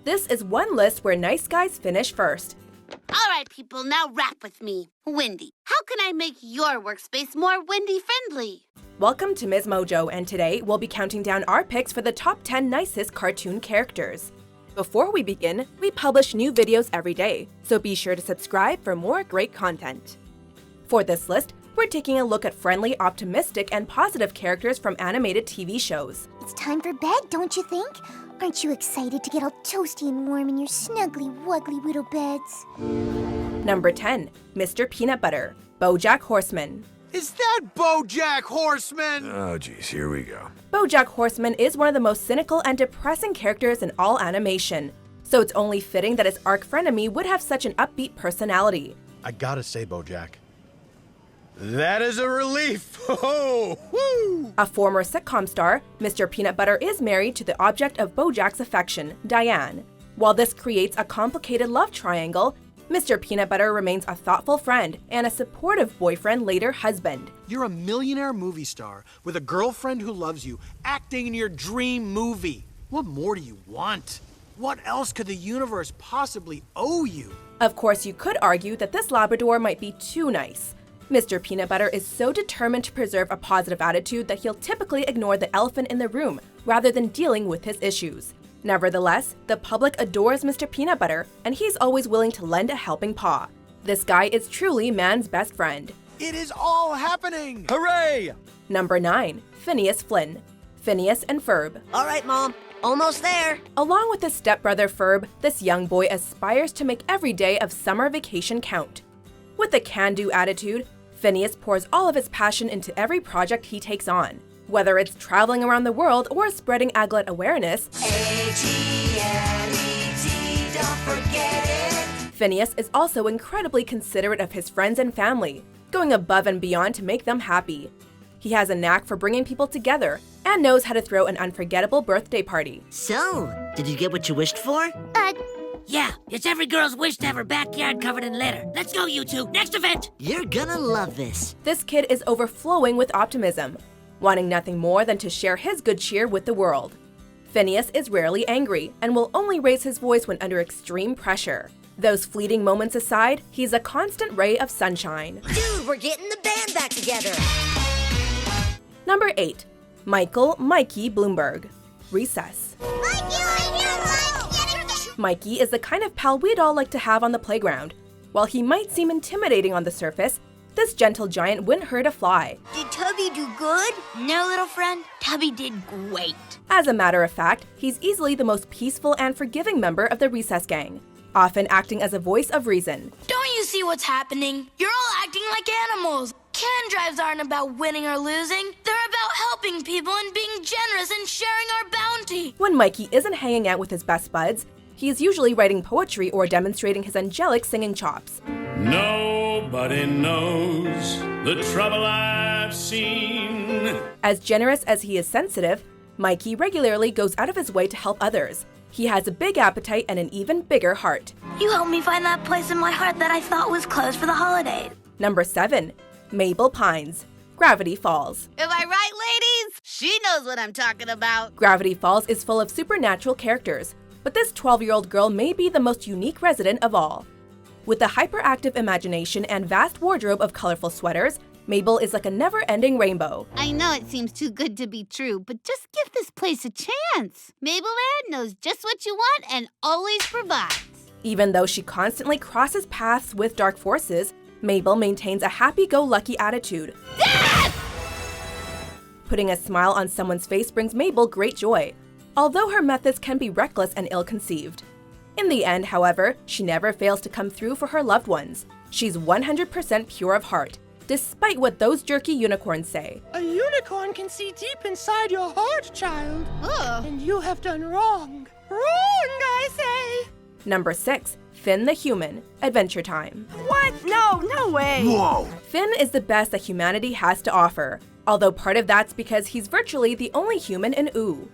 This is one list where nice guys finish first. All right, people, now rap with me. Windy, how can I make your workspace more windy-friendly? Welcome to MsMojo, and today we'll be counting down our picks for the top 10 nicest cartoon characters. Before we begin, we publish new videos every day, so be sure to subscribe for more great content. For this list, we're taking a look at friendly, optimistic, and positive characters from animated TV shows. It's time for bed, don't you think? Aren't you excited to get all toasty and warm in your snuggly, wuggly little beds? Number 10, Mr. Peanutbutter, BoJack Horseman. Is that BoJack Horseman? Oh geez, here we go. BoJack Horseman is one of the most cynical and depressing characters in all animation, so it's only fitting that his arch-frenemy would have such an upbeat personality. I gotta say, BoJack, that is a relief! Oh, woo! A former sitcom star, Mr. Peanutbutter is married to the object of BoJack's affection, Diane. While this creates a complicated love triangle, Mr. Peanutbutter remains a thoughtful friend and a supportive boyfriend, later husband. You're a millionaire movie star with a girlfriend who loves you, acting in your dream movie. What more do you want? What else could the universe possibly owe you? Of course, you could argue that this Labrador might be too nice. Mr. Peanutbutter is so determined to preserve a positive attitude that he'll typically ignore the elephant in the room rather than dealing with his issues. Nevertheless, the public adores Mr. Peanutbutter, and he's always willing to lend a helping paw. This guy is truly man's best friend. It is all happening! Hooray! Number 9, Phineas Flynn, Phineas and Ferb. All right, Mom. Almost there. Along with his stepbrother Ferb, this young boy aspires to make every day of summer vacation count. With a can-do attitude, Phineas pours all of his passion into every project he takes on. Whether it's traveling around the world or spreading aglet awareness, A-G-L-E-T, don't forget it. Phineas is also incredibly considerate of his friends and family, going above and beyond to make them happy. He has a knack for bringing people together and knows how to throw an unforgettable birthday party. So, did you get what you wished for? Yeah, it's every girl's wish to have her backyard covered in litter. Let's go, you two. Next event! You're gonna love this. This kid is overflowing with optimism, wanting nothing more than to share his good cheer with the world. Phineas is rarely angry and will only raise his voice when under extreme pressure. Those fleeting moments aside, he's a constant ray of sunshine. Dude, we're getting the band back together. Number 8, Mikey Blumberg, Recess. Mikey is the kind of pal we'd all like to have on the playground. While he might seem intimidating on the surface, this gentle giant wouldn't hurt a fly. Did Tubby do good? No, little friend. Tubby did great. As a matter of fact, he's easily the most peaceful and forgiving member of the Recess gang, often acting as a voice of reason. Don't you see what's happening? You're all acting like animals. Can drives aren't about winning or losing. They're about helping people and being generous and sharing our bounty. When Mikey isn't hanging out with his best buds, he is usually writing poetry or demonstrating his angelic singing chops. Nobody knows the trouble I've seen. As generous as he is sensitive, Mikey regularly goes out of his way to help others. He has a big appetite and an even bigger heart. You helped me find that place in my heart that I thought was closed for the holidays. Number 7, Mabel Pines, Gravity Falls. Am I right, ladies? She knows what I'm talking about. Gravity Falls is full of supernatural characters, but this 12-year-old girl may be the most unique resident of all. With a hyperactive imagination and vast wardrobe of colorful sweaters, Mabel is like a never-ending rainbow. I know it seems too good to be true, but just give this place a chance. Mabel Land knows just what you want and always provides. Even though she constantly crosses paths with dark forces, Mabel maintains a happy-go-lucky attitude. Yes! Putting a smile on someone's face brings Mabel great joy, although her methods can be reckless and ill-conceived. In the end, however, she never fails to come through for her loved ones. She's 100% pure of heart, despite what those jerky unicorns say. A unicorn can see deep inside your heart, child. Ugh. And you have done wrong. Wrong, I say. Number 6, Finn the Human, Adventure Time. What? No way. Whoa! Finn is the best that humanity has to offer, although part of that's because he's virtually the only human in Ooh.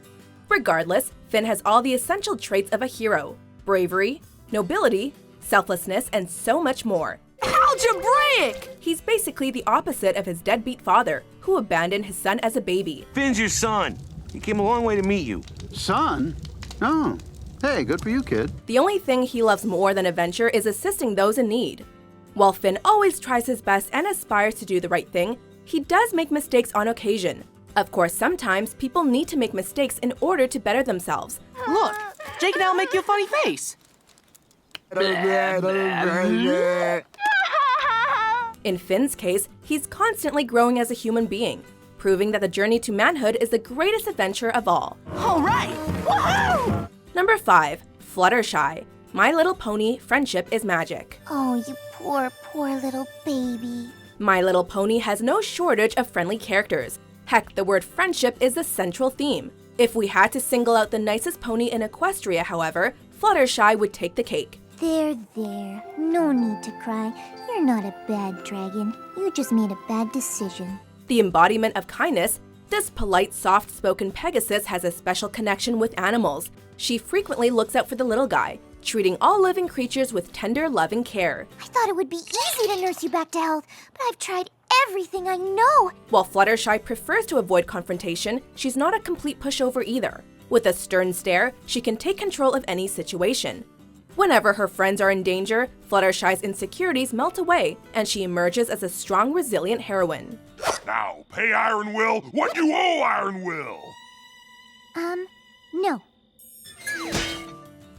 Regardless, Finn has all the essential traits of a hero: bravery, nobility, selflessness, and so much more. Algebraic! He's basically the opposite of his deadbeat father, who abandoned his son as a baby. Finn's your son. He came a long way to meet you. Son? No. Hey, good for you, kid. The only thing he loves more than adventure is assisting those in need. While Finn always tries his best and aspires to do the right thing, he does make mistakes on occasion. Of course, sometimes people need to make mistakes in order to better themselves. Look, Jake and I'll make you a funny face. In Finn's case, he's constantly growing as a human being, proving that the journey to manhood is the greatest adventure of all. All right! Woohoo! Number 5. Fluttershy. My Little Pony: Friendship is Magic. Oh, you poor, poor little baby. My Little Pony has no shortage of friendly characters. Heck, the word friendship is the central theme. If we had to single out the nicest pony in Equestria, however, Fluttershy would take the cake. There. No need to cry. You're not a bad dragon. You just made a bad decision. The embodiment of kindness, this polite, soft-spoken Pegasus has a special connection with animals. She frequently looks out for the little guy, treating all living creatures with tender, loving care. I thought it would be easy to nurse you back to health, but I've tried everything I know. While Fluttershy prefers to avoid confrontation, she's not a complete pushover either. With a stern stare, she can take control of any situation. Whenever her friends are in danger, Fluttershy's insecurities melt away, and she emerges as a strong, resilient heroine. Now, pay Iron Will what you owe Iron Will! No.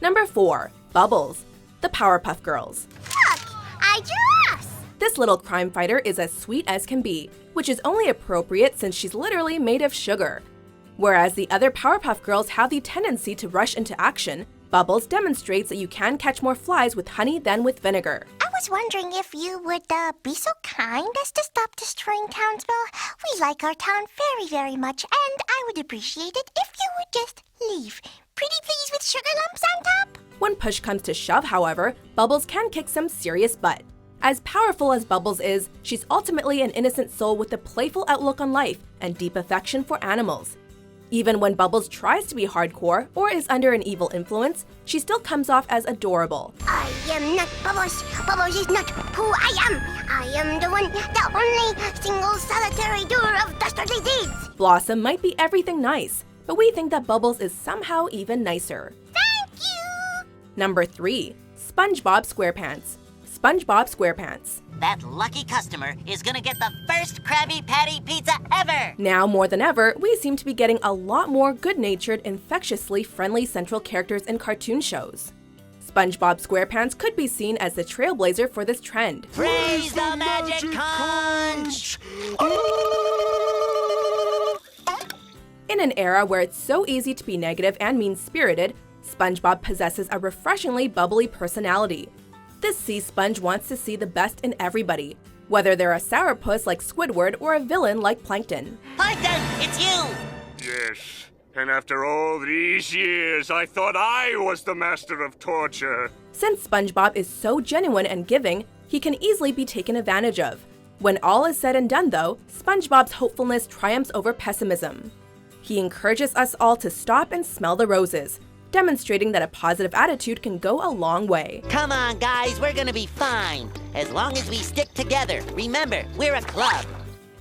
Number 4. Bubbles. The Powerpuff Girls. Look, I drew us! This little crime fighter is as sweet as can be, which is only appropriate since she's literally made of sugar. Whereas the other Powerpuff Girls have the tendency to rush into action, Bubbles demonstrates that you can catch more flies with honey than with vinegar. I was wondering if you would be so kind as to stop destroying Townsville. We like our town very, very much, and I would appreciate it if you would just leave. Pretty please with sugar lumps on top? When push comes to shove, however, Bubbles can kick some serious butt. As powerful as Bubbles is, she's ultimately an innocent soul with a playful outlook on life and deep affection for animals. Even when Bubbles tries to be hardcore or is under an evil influence, she still comes off as adorable. I am not Bubbles. Bubbles is not who I am. I am the one, the only single solitary doer of dastardly deeds. Blossom might be everything nice, but we think that Bubbles is somehow even nicer. Thank you! Number 3. SpongeBob SquarePants. SpongeBob SquarePants. That lucky customer is gonna get the first Krabby Patty pizza ever! Now more than ever, we seem to be getting a lot more good-natured, infectiously friendly central characters in cartoon shows. SpongeBob SquarePants could be seen as the trailblazer for this trend. Praise the magic conch! In an era where it's so easy to be negative and mean-spirited, SpongeBob possesses a refreshingly bubbly personality. This sea sponge wants to see the best in everybody, whether they're a sourpuss like Squidward or a villain like Plankton. Plankton, it's you! Yes, and after all these years, I thought I was the master of torture. Since SpongeBob is so genuine and giving, he can easily be taken advantage of. When all is said and done, though, SpongeBob's hopefulness triumphs over pessimism. He encourages us all to stop and smell the roses, demonstrating that a positive attitude can go a long way. Come on, guys, we're gonna be fine. As long as we stick together. Remember, we're a club.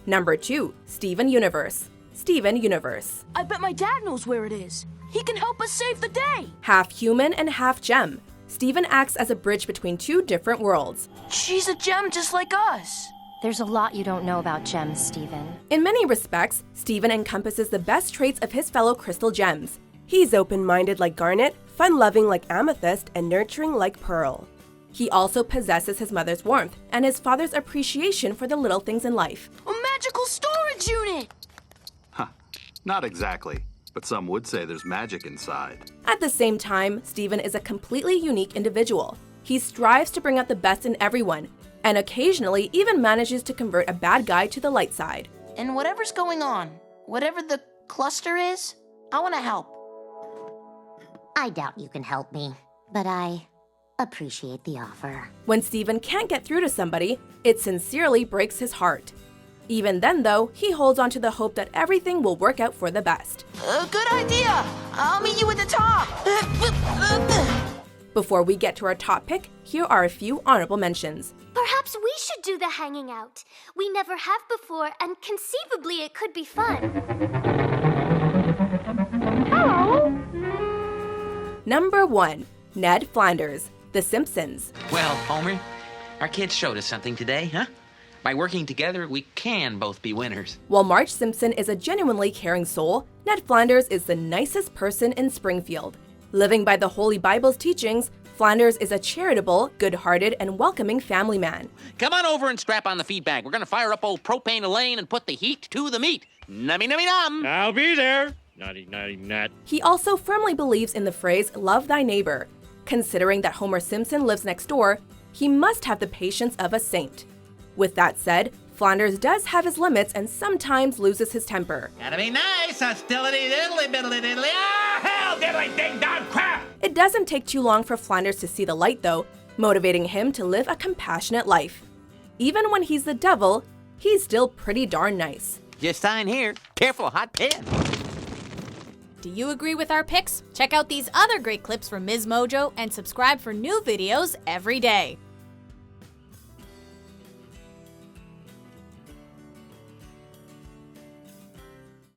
Number 2. Steven Universe. Steven Universe. I bet my dad knows where it is. He can help us save the day. Half human and half gem, Steven acts as a bridge between two different worlds. She's a gem just like us. There's a lot you don't know about gems, Steven. In many respects, Steven encompasses the best traits of his fellow crystal gems. He's open-minded like garnet, fun-loving like amethyst, and nurturing like pearl. He also possesses his mother's warmth and his father's appreciation for the little things in life. A magical storage unit! Huh, not exactly, but some would say there's magic inside. At the same time, Steven is a completely unique individual. He strives to bring out the best in everyone, and occasionally even manages to convert a bad guy to the light side. And whatever's going on, whatever the cluster is, I want to help. I doubt you can help me, but I appreciate the offer. When Steven can't get through to somebody, it sincerely breaks his heart. Even then, though, he holds on to the hope that everything will work out for the best. Good idea! I'll meet you at the top! Before we get to our top pick, here are a few honorable mentions. Perhaps we should do the hanging out. We never have before, and conceivably it could be fun. Hello! Number 1. Ned Flanders, The Simpsons. Well, Homer, our kids showed us something today, huh? By working together, we can both be winners. While Marge Simpson is a genuinely caring soul, Ned Flanders is the nicest person in Springfield. Living by the Holy Bible's teachings, Flanders is a charitable, good-hearted, and welcoming family man. Come on over and strap on the feed bag. We're gonna fire up old propane Elaine and put the heat to the meat. Nummy, nummy, num. I'll be there. Nutty, nutty, nut. He also firmly believes in the phrase, love thy neighbor. Considering that Homer Simpson lives next door, he must have the patience of a saint. With that said, Flanders does have his limits and sometimes loses his temper. Gotta be nice, hostility, diddly, biddly, diddly, ah, hell, diddly, ding, dong, crap! It doesn't take too long for Flanders to see the light, though, motivating him to live a compassionate life. Even when he's the devil, he's still pretty darn nice. Just sign here. Careful, hot pen. Do you agree with our picks? Check out these other great clips from MsMojo and subscribe for new videos every day.